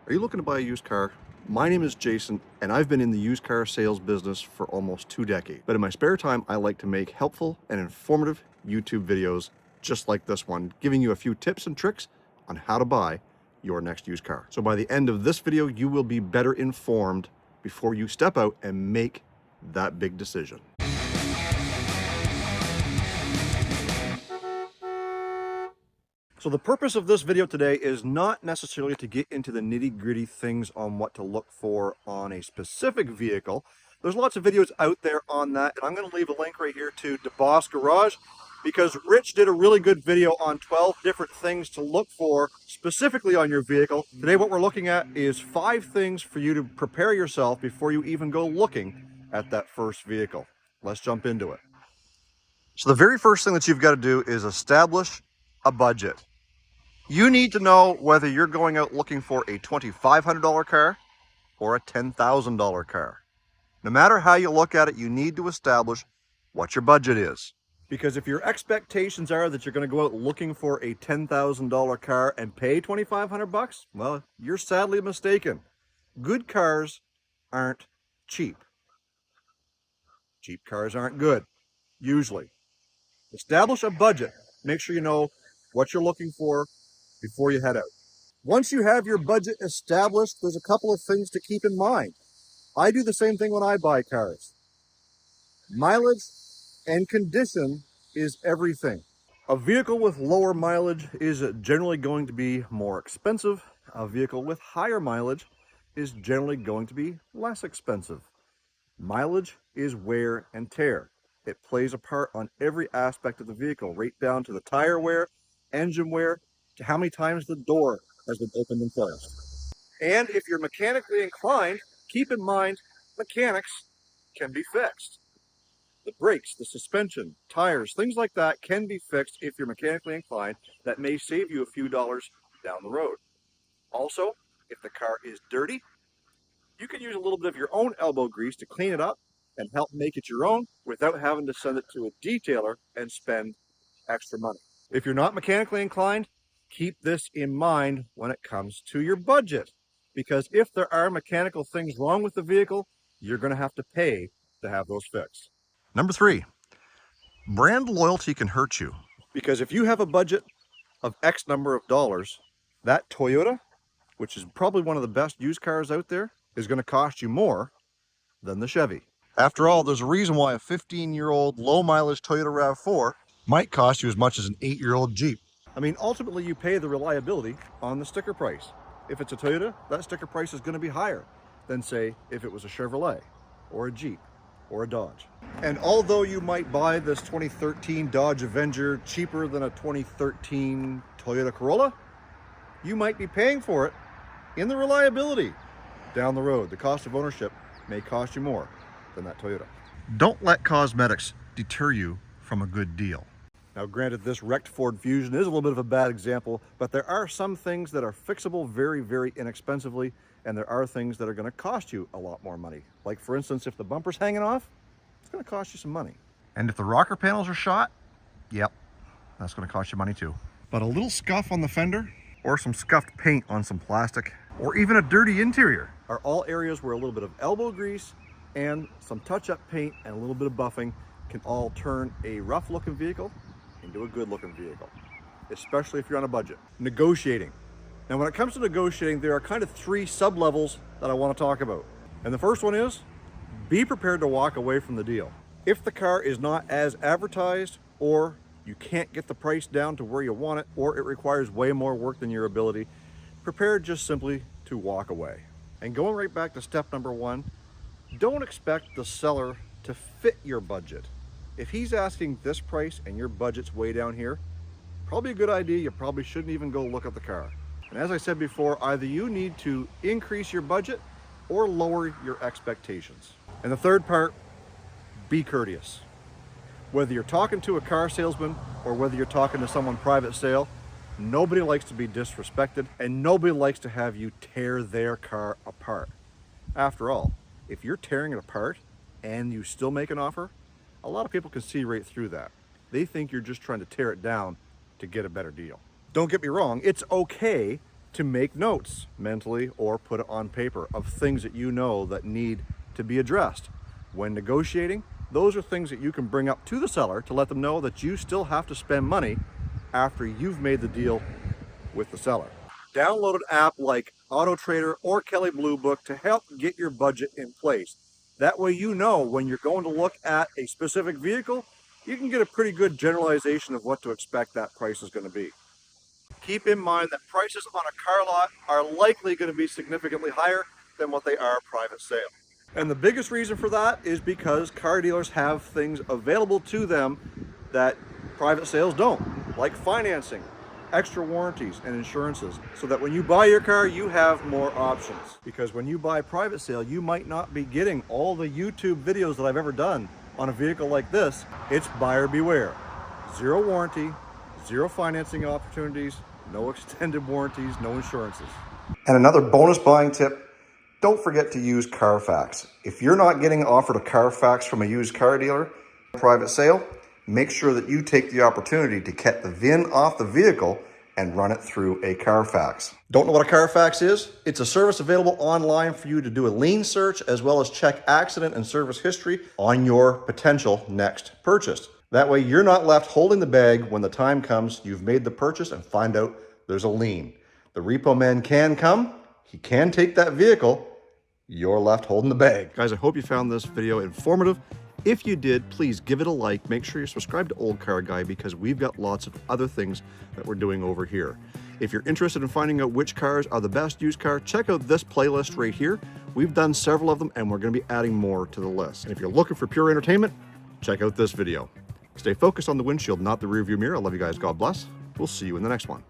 Are you looking to buy a used car? My name is Jason, and I've been in the used car sales business for almost 2 decades. But in my spare time, I like to make helpful and informative YouTube videos just like this one, giving you a few tips and tricks on how to buy your next used car. So by the end of this video, you will be better informed before you step out and make that big decision. So the purpose of this video today is not necessarily to get into the nitty-gritty things on what to look for on a specific vehicle. There's lots of videos out there on that, and I'm going to leave a link right here to DeBoss Garage because Rich did a really good video on 12 different things to look for specifically on your vehicle. Today what we're looking at is 5 things for you to prepare yourself before you even go looking at that first vehicle. Let's jump into it. So the very first thing that you've got to do is establish a budget. You need to know whether you're going out looking for a $2,500 car or a $10,000 car. No matter how you look at it, you need to establish what your budget is. Because if your expectations are that you're going to go out looking for a $10,000 car and pay $2,500, well, you're sadly mistaken. Good cars aren't cheap. Cheap cars aren't good, usually. Establish a budget. Make sure you know what you're looking for before you head out. Once you have your budget established, there's a couple of things to keep in mind. I do the same thing when I buy cars. Mileage and condition is everything. A vehicle with lower mileage is generally going to be more expensive. A vehicle with higher mileage is generally going to be less expensive. Mileage is wear and tear. It plays a part on every aspect of the vehicle, right down to the tire wear, engine wear, to how many times the door has been opened and closed. And if you're mechanically inclined, keep in mind, mechanics can be fixed. The brakes, the suspension, tires, things like that can be fixed if you're mechanically inclined. That may save you a few dollars down the road. Also, if the car is dirty, you can use a little bit of your own elbow grease to clean it up and help make it your own without having to send it to a detailer and spend extra money. If you're not mechanically inclined, keep this in mind when it comes to your budget, because if there are mechanical things wrong with the vehicle, you're going to have to pay to have those fixed. Number 3, brand loyalty can hurt you. Because if you have a budget of X number of dollars, that Toyota, which is probably one of the best used cars out there, is going to cost you more than the Chevy. After all, there's a reason why a 15-year-old low-mileage Toyota RAV4 might cost you as much as an 8-year-old Jeep. I mean, ultimately, you pay the reliability on the sticker price. If it's a Toyota, that sticker price is going to be higher than, say, if it was a Chevrolet or a Jeep or a Dodge. And although you might buy this 2013 Dodge Avenger cheaper than a 2013 Toyota Corolla, you might be paying for it in the reliability down the road. The cost of ownership may cost you more than that Toyota. Don't let cosmetics deter you from a good deal. Now granted, this wrecked Ford Fusion is a little bit of a bad example, but there are some things that are fixable very, very inexpensively, and there are things that are going to cost you a lot more money. Like for instance, if the bumper's hanging off, it's going to cost you some money. And if the rocker panels are shot, yep, that's going to cost you money too. But a little scuff on the fender, or some scuffed paint on some plastic, or even a dirty interior are all areas where a little bit of elbow grease and some touch-up paint and a little bit of buffing can all turn a rough-looking vehicle into a good-looking vehicle, especially if you're on a budget. Negotiating. Now, when it comes to negotiating, there are kind of 3 sub-levels that I want to talk about. And the first one is, be prepared to walk away from the deal. If the car is not as advertised, or you can't get the price down to where you want it, or it requires way more work than your ability, prepare just simply to walk away. And going right back to step number 1, don't expect the seller to fit your budget. If he's asking this price and your budget's way down here, probably a good idea. You probably shouldn't even go look at the car. And as I said before, either you need to increase your budget or lower your expectations. And the third part, be courteous. Whether you're talking to a car salesman or whether you're talking to someone private sale, nobody likes to be disrespected and nobody likes to have you tear their car apart. After all, if you're tearing it apart and you still make an offer, a lot of people can see right through that. They think you're just trying to tear it down to get a better deal. Don't get me wrong, it's okay to make notes mentally or put it on paper of things that you know that need to be addressed. When negotiating, those are things that you can bring up to the seller to let them know that you still have to spend money after you've made the deal with the seller. Download an app like Auto Trader or Kelley Blue Book to help get your budget in place. That way you know when you're going to look at a specific vehicle, you can get a pretty good generalization of what to expect that price is going to be. Keep in mind that prices on a car lot are likely going to be significantly higher than what they are private sale. And the biggest reason for that is because car dealers have things available to them that private sales don't, like financing, extra warranties, and insurances, so that when you buy your car, you have more options. Because when you buy private sale, you might not be getting all the YouTube videos that I've ever done on a vehicle like this. It's buyer beware. Zero warranty, zero financing opportunities, no extended warranties, no insurances. And another bonus buying tip, don't forget to use Carfax. If you're not getting offered a Carfax from a used car dealer, private sale, make sure that you take the opportunity to get the VIN off the vehicle and run it through a Carfax. Don't know what a Carfax is? It's a service available online for you to do a lien search as well as check accident and service history on your potential next purchase. That way you're not left holding the bag when the time comes, you've made the purchase and find out there's a lien. The repo man can come, he can take that vehicle, you're left holding the bag. Guys, I hope you found this video informative. If you did, please give it a like. Make sure you're subscribed to Olde Carr Guy because we've got lots of other things that we're doing over here. If you're interested in finding out which cars are the best used car, check out this playlist right here. We've done several of them and we're going to be adding more to the list. And if you're looking for pure entertainment, check out this video. Stay focused on the windshield, not the rearview mirror. I love you guys. God bless. We'll see you in the next one.